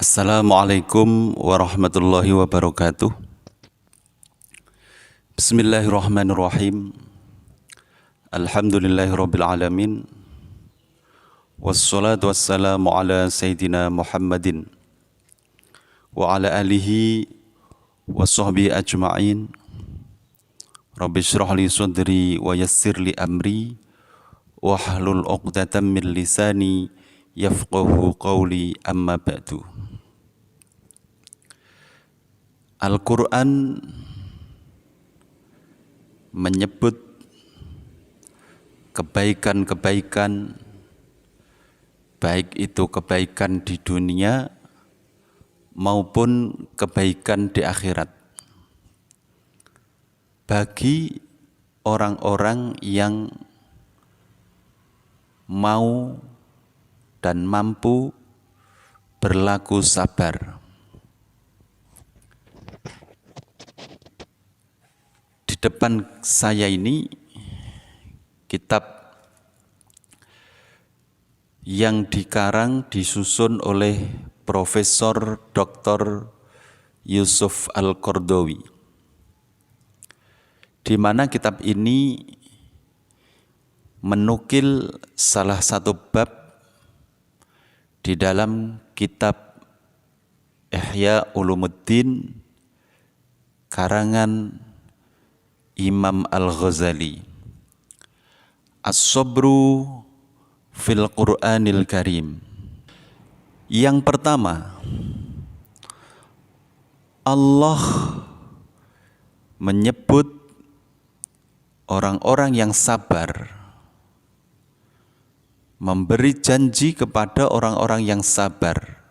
Assalamualaikum warahmatullahi wabarakatuh. Bismillahirrahmanirrahim. Alhamdulillahirabbil alamin. Wassalatu wassalamu ala sayyidina Muhammadin wa ala alihi washabbihi ajma'in. Rabbi shrah li sadri wa yassir li amri wahlul 'uqdatam min lisani yafqahu qawli, amma ba'du. Al-Quran menyebut kebaikan-kebaikan, baik itu kebaikan di dunia maupun kebaikan di akhirat, bagi orang-orang yang mau dan mampu berlaku sabar. Di depan saya ini kitab yang dikarang disusun oleh Profesor Dr. Yusuf Al-Qaradawi, di mana kitab ini menukil salah satu bab di dalam kitab Ihya Ulumuddin karangan Imam Al-Ghazali, As-Sabru fil Qur'anil Karim. Yang pertama, Allah menyebut orang-orang yang sabar, memberi janji kepada orang-orang yang sabar.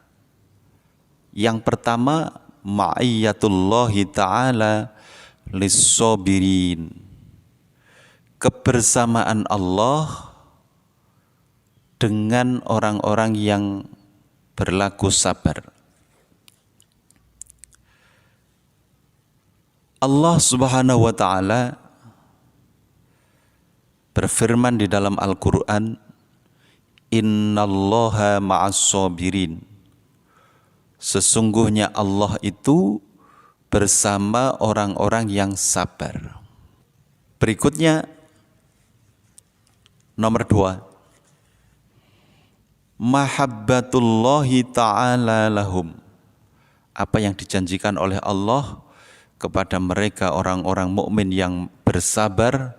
Yang pertama, ma'iyatullahi ta'ala lis-sabirin, kebersamaan Allah dengan orang-orang yang berlaku sabar. Allah Subhanahu wa ta'ala berfirman di dalam Al-Quran, innallaha ma'as-sabirin, sesungguhnya Allah itu bersama orang-orang yang sabar. Berikutnya, nomor 2, mahabbatullahi ta'ala lahum, apa yang dijanjikan oleh Allah kepada mereka orang-orang mukmin yang bersabar.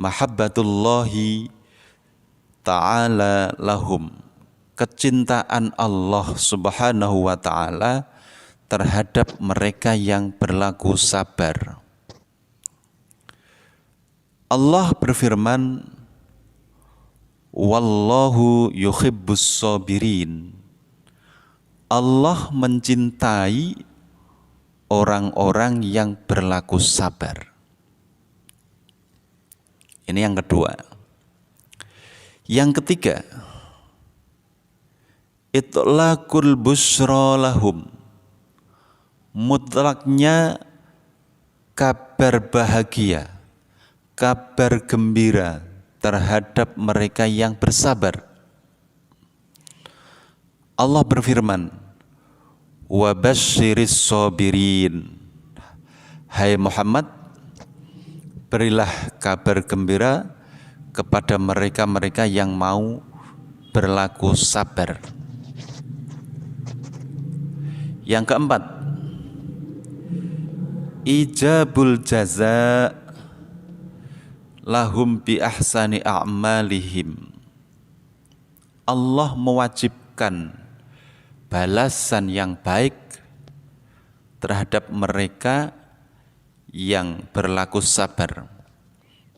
Mahabbatullahi ta'ala lahum, kecintaan Allah Subhanahu wa ta'ala terhadap mereka yang berlaku sabar. Allah berfirman, wallahu yuhibbus sabirin, Allah mencintai orang-orang yang berlaku sabar. Ini yang kedua. Yang ketiga, itlaqul busyra lahum, mutlaknya kabar bahagia, kabar gembira terhadap mereka yang bersabar. Allah berfirman, wa basyiris sabirin, hai Muhammad, berilah kabar gembira kepada mereka-mereka yang mau berlaku sabar. Yang keempat, ijabul jaza lahum bi ahsani a'malihim, Allah mewajibkan balasan yang baik terhadap mereka yang berlaku sabar,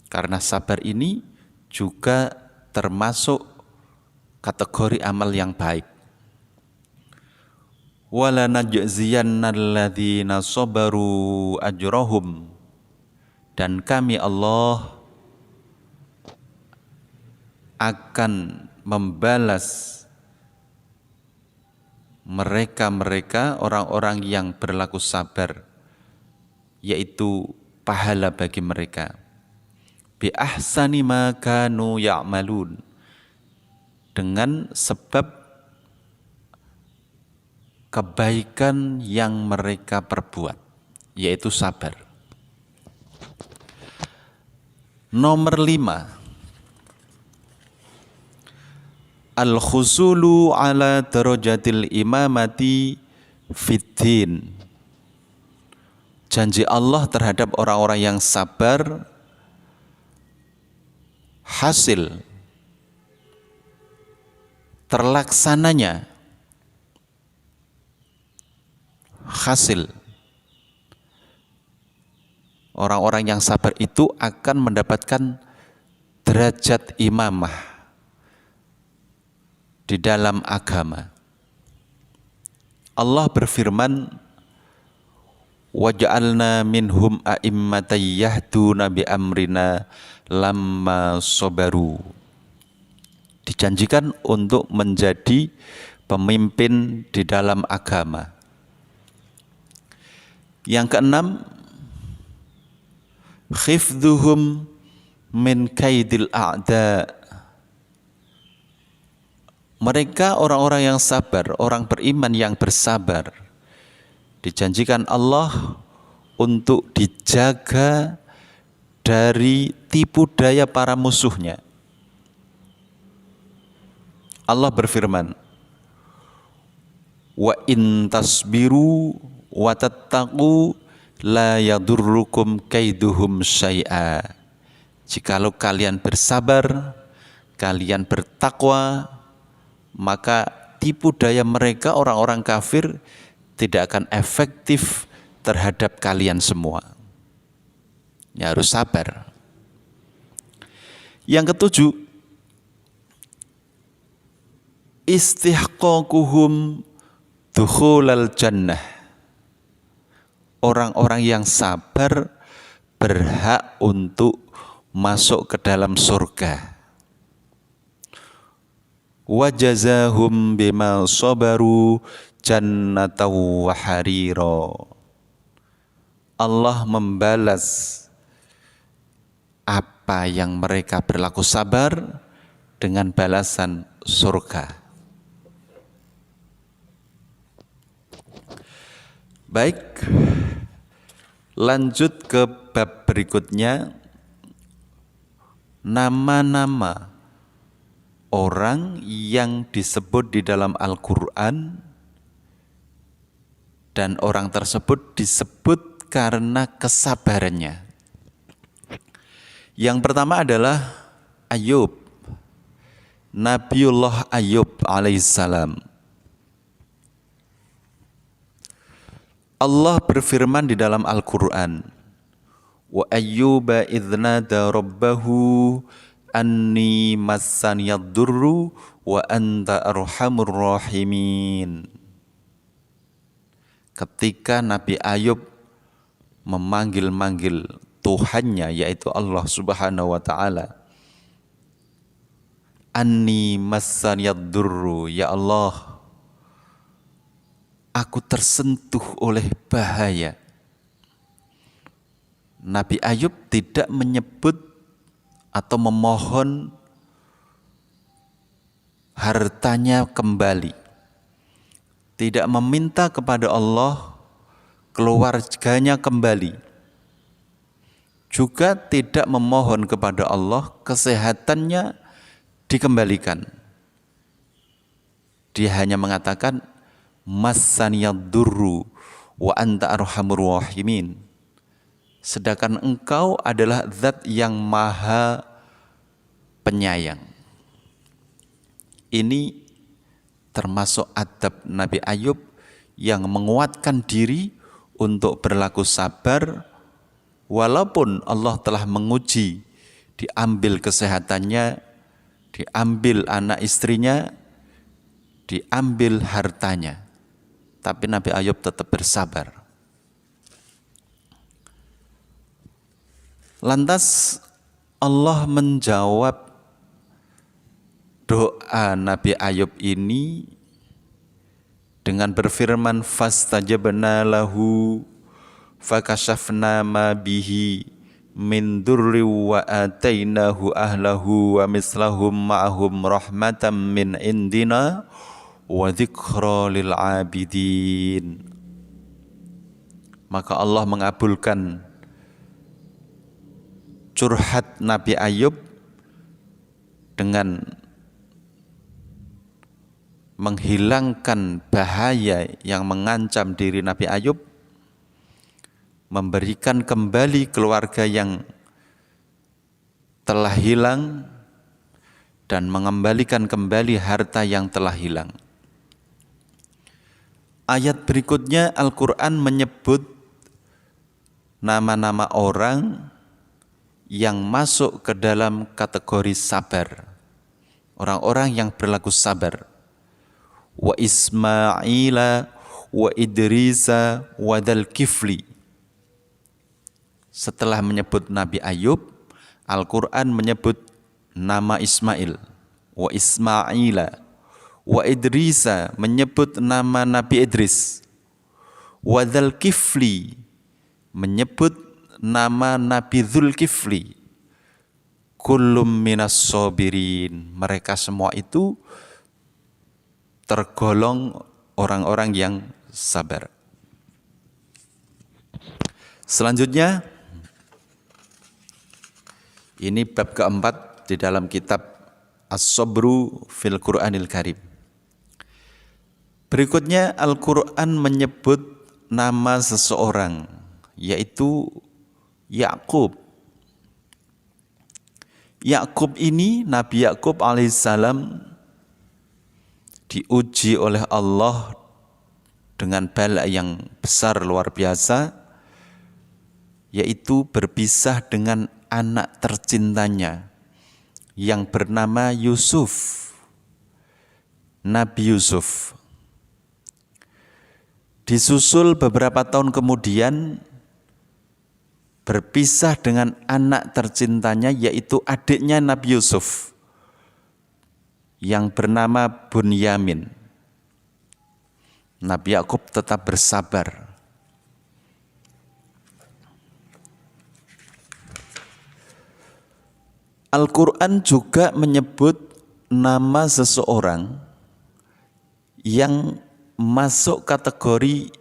karena sabar ini juga termasuk kategori amal yang baik. Wala najziyannalladzina sabaru ajrahum, dan kami Allah akan membalas mereka-mereka orang-orang yang berlaku sabar, yaitu pahala bagi mereka, bi ahsani ma kanu ya'malun, dengan sebab kebaikan yang mereka perbuat, yaitu sabar. Nomor 5, al-khusulu ala darajatil imamati fiddin. Janji Allah terhadap orang-orang yang sabar hasil terlaksananya orang-orang yang sabar itu akan mendapatkan derajat imamah di dalam agama. Allah berfirman, waja'alna minhum a'immatan yahduna bi amrina lamma sabaru. Dijanjikan untuk menjadi pemimpin di dalam agama. Yang keenam, khifdhuhum min kaidil a'da. Mereka orang-orang yang sabar, orang beriman yang bersabar, dijanjikan Allah untuk dijaga dari tipu daya para musuhnya. Allah berfirman, wa in tasbiru wa tattaqu la yadurrukum kaiduhum syai'a. Jikalau kalian bersabar, kalian bertakwa, maka tipu daya mereka orang-orang kafir tidak akan efektif terhadap kalian semua. Ya, harus sabar. Yang ketujuh, istihqaquhum dukhulal jannah. Orang-orang yang sabar berhak untuk masuk ke dalam surga. Wa jazahum bima sabaru jannatan wa harira. Allah membalas apa yang mereka berlaku sabar dengan balasan surga. Baik, lanjut ke bab berikutnya, nama-nama orang yang disebut di dalam Al-Quran dan orang tersebut disebut karena kesabarannya. Yang pertama adalah Ayub, Nabiullah Ayub alaihissalam. Allah berfirman di dalam Al-Quran, wa ayyuba idznada rabbahu anni massaniyad durru wa anta arhamur rahimin. Ketika Nabi Ayub memanggil-manggil Tuhannya, yaitu Allah Subhanahu wa ta'ala, anni massaniyad durru, ya Allah, aku tersentuh oleh bahaya. Nabi Ayub tidak menyebut atau memohon hartanya kembali, tidak meminta kepada Allah keluarganya kembali, juga tidak memohon kepada Allah kesehatannya dikembalikan. Dia hanya mengatakan massaniyad durru wa anta arhamur rahimin. Sedangkan engkau adalah zat yang maha penyayang. Ini termasuk adab Nabi Ayub yang menguatkan diri untuk berlaku sabar walaupun Allah telah menguji, diambil kesehatannya, diambil anak istrinya, diambil hartanya. Tapi Nabi Ayub tetap bersabar. Lantas Allah menjawab doa Nabi Ayub ini dengan berfirman, fastajabna lahu fakashafna ma bihi min durri wa atainahu ahlahu wa mislahum ma'ahum rahmatan min indina wa dzikra lil abidin. Maka Allah mengabulkan curhat Nabi Ayub dengan menghilangkan bahaya yang mengancam diri Nabi Ayub, memberikan kembali keluarga yang telah hilang, dan mengembalikan kembali harta yang telah hilang. Ayat berikutnya Al-Quran menyebut nama-nama orang yang masuk ke dalam kategori sabar, orang-orang yang berlaku sabar. Wa Ismaila wa Idrisa wa Dzal Kifli. Setelah menyebut Nabi Ayub, Al-Quran menyebut nama Ismail, wa Ismaila, wa Idrisa, menyebut nama Nabi Idris, wa Dzal Kifli, menyebut nama Nabi Dzulkifli. Kullum minas sabirin, mereka semua itu tergolong orang-orang yang sabar. Selanjutnya, ini bab keempat di dalam kitab As-Sabru fil Qur'anil Karim. Berikutnya Al-Quran menyebut nama seseorang, yaitu Yakub. Yakub ini, Nabi Yakub alaihissalam, diuji oleh Allah dengan bala yang besar luar biasa, yaitu berpisah dengan anak tercintanya yang bernama Yusuf, Nabi Yusuf. Disusul beberapa tahun kemudian berpisah dengan anak tercintanya, yaitu adiknya Nabi Yusuf yang bernama Bunyamin. Nabi Yakub tetap bersabar. Al-Quran juga menyebut nama seseorang yang masuk kategori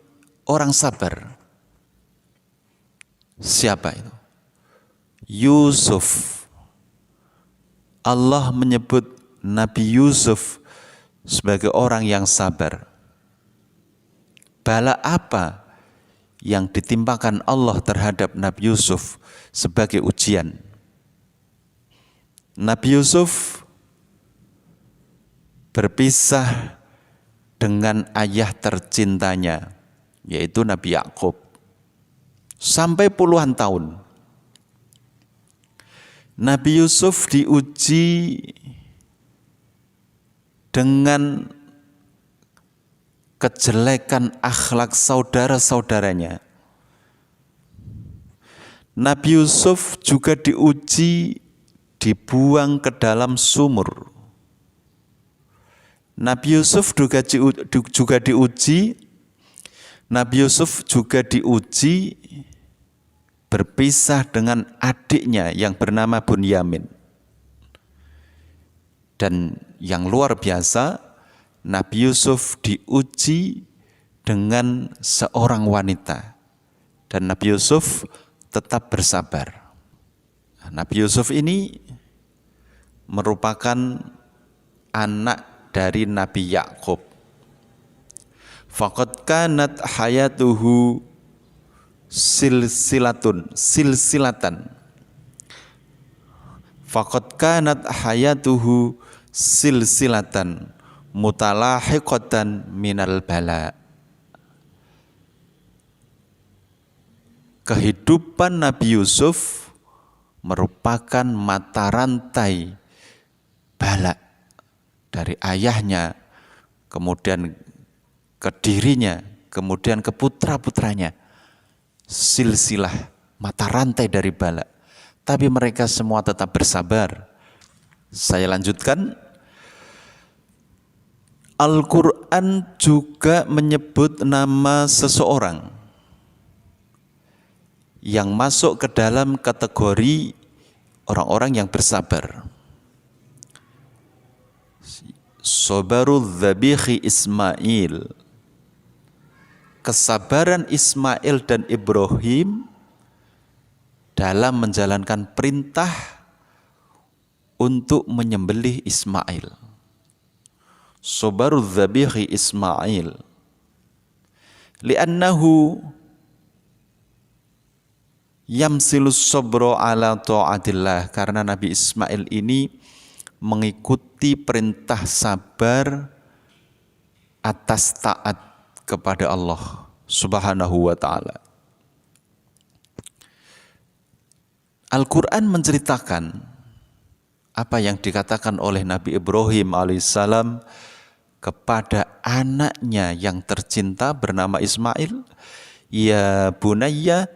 orang sabar. Siapa itu? Yusuf. Allah menyebut Nabi Yusuf sebagai orang yang sabar. Bala apa yang ditimpakan Allah terhadap Nabi Yusuf sebagai ujian? Nabi Yusuf berpisah dengan ayah tercintanya, yaitu Nabi Yakub, sampai puluhan tahun. Nabi Yusuf diuji dengan kejelekan akhlak saudara-saudaranya. Nabi Yusuf juga diuji, dibuang ke dalam sumur. Nabi Yusuf juga diuji, Nabi Yusuf juga diuji berpisah dengan adiknya yang bernama Bunyamin. Dan yang luar biasa, Nabi Yusuf diuji dengan seorang wanita. Dan Nabi Yusuf tetap bersabar. Nabi Yusuf ini merupakan anak dari Nabi Yakub. Faqad kanat hayatuhu silsilatan. Faqad kanat hayatuhu silsilatan mutalahiqatan minal bala. Kehidupan Nabi Yusuf merupakan mata rantai bala dari ayahnya, kemudian ke dirinya, kemudian ke putra-putranya. Silsilah, mata rantai dari bala. Tapi mereka semua tetap bersabar. Saya lanjutkan. Al-Quran juga menyebut nama seseorang yang masuk ke dalam kategori orang-orang yang bersabar. Sabaru dzabihi Ismail, kesabaran Ismail dan Ibrahim dalam menjalankan perintah untuk menyembelih Ismail. Sabaru dzabihi Ismail li'annahu yamsilus sabra ala ta'atillah, karena Nabi Ismail ini mengikuti perintah sabar atas taat kepada Allah Subhanahu wa ta'ala. Al-Quran menceritakan apa yang dikatakan oleh Nabi Ibrahim alaihissalam kepada anaknya yang tercinta bernama Ismail. Ya bunayya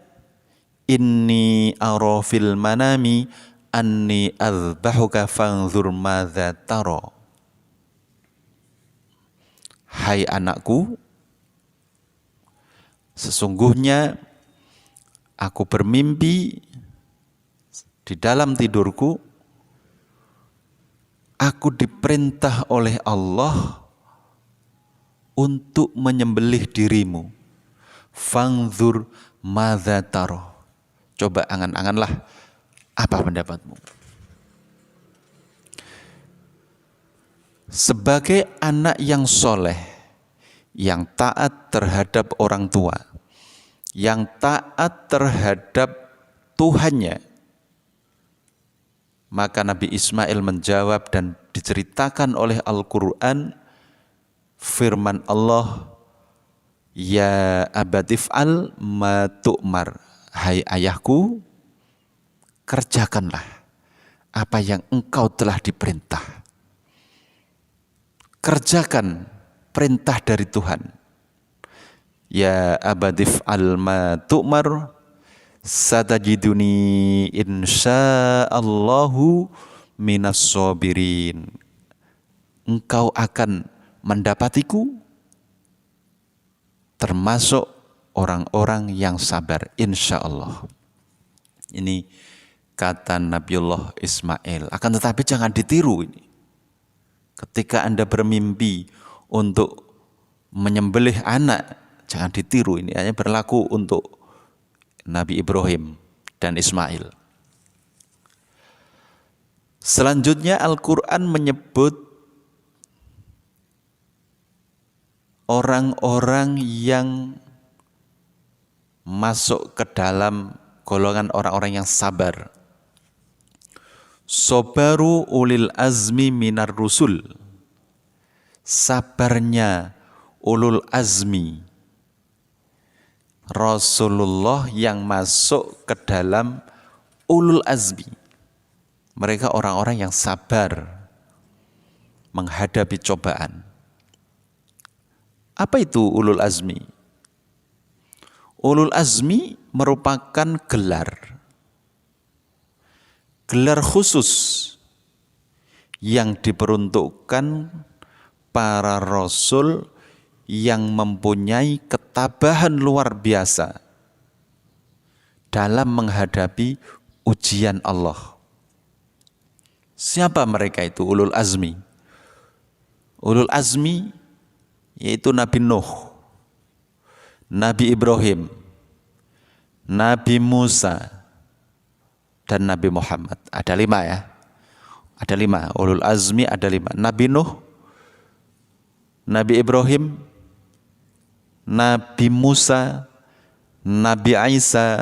inni ara fil manami anni azbahuka fanzur madza tara. Hai anakku, sesungguhnya aku bermimpi di dalam tidurku, aku diperintah oleh Allah untuk menyembelih dirimu. Fanzur madza tara. Coba angan-anganlah, apa pendapatmu? Sebagai anak yang soleh, yang taat terhadap orang tua, yang taat terhadap Tuhannya, maka Nabi Ismail menjawab dan diceritakan oleh Al-Quran firman Allah, ya abatif'al ma tu'mar. Hai ayahku, kerjakanlah apa yang engkau telah diperintah. Kerjakan perintah dari Tuhan. Ya abatif'al ma tu'mar satajiduni insyaallahu minas sabirin. Engkau akan mendapatiku termasuk orang-orang yang sabar, insya Allah. Ini kata Nabiullah Ismail. Akan tetapi jangan ditiru ini. Ketika Anda bermimpi untuk menyembelih anak, jangan ditiru. Ini hanya berlaku untuk Nabi Ibrahim dan Ismail. Selanjutnya Al-Quran menyebut orang-orang yang masuk ke dalam golongan orang-orang yang sabar. Sabaru ulil azmi minar rusul. Sabarnya ulul azmi, Rasulullah yang masuk ke dalam ulul azmi. Mereka orang-orang yang sabar menghadapi cobaan. Apa itu ulul azmi? Ulul azmi merupakan gelar khusus yang diperuntukkan para rasul yang mempunyai ketabahan luar biasa dalam menghadapi ujian Allah. Siapa mereka itu ulul azmi? Ulul azmi yaitu Nabi Nuh, Nabi Ibrahim, Nabi Musa, dan Nabi Muhammad. Ada 5 ya. Ada 5. Ulul azmi ada 5. Nabi Nuh, Nabi Ibrahim, Nabi Musa, Nabi Isa,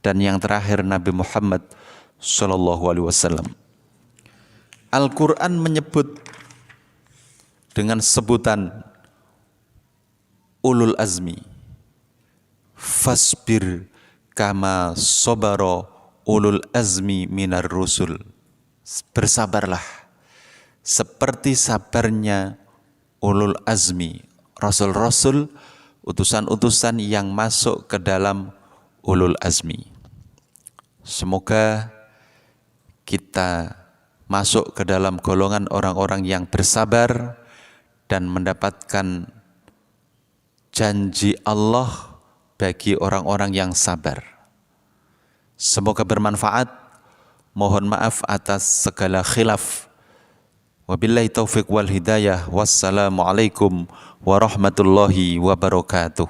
dan yang terakhir Nabi Muhammad sallallahu alaihi wasallam. Al-Quran menyebut dengan sebutan ulul azmi. Fasbir kama sabara ulul azmi minar rusul. Bersabarlah seperti sabarnya ulul azmi, rasul-rasul, utusan-utusan yang masuk ke dalam ulul azmi. Semoga kita masuk ke dalam golongan orang-orang yang bersabar dan mendapatkan janji Allah bagi orang-orang yang sabar. Semoga bermanfaat. Mohon maaf atas segala khilaf Wabillahi taufiq wal hidayah. Wassalamualaikum warahmatullahi wabarakatuh.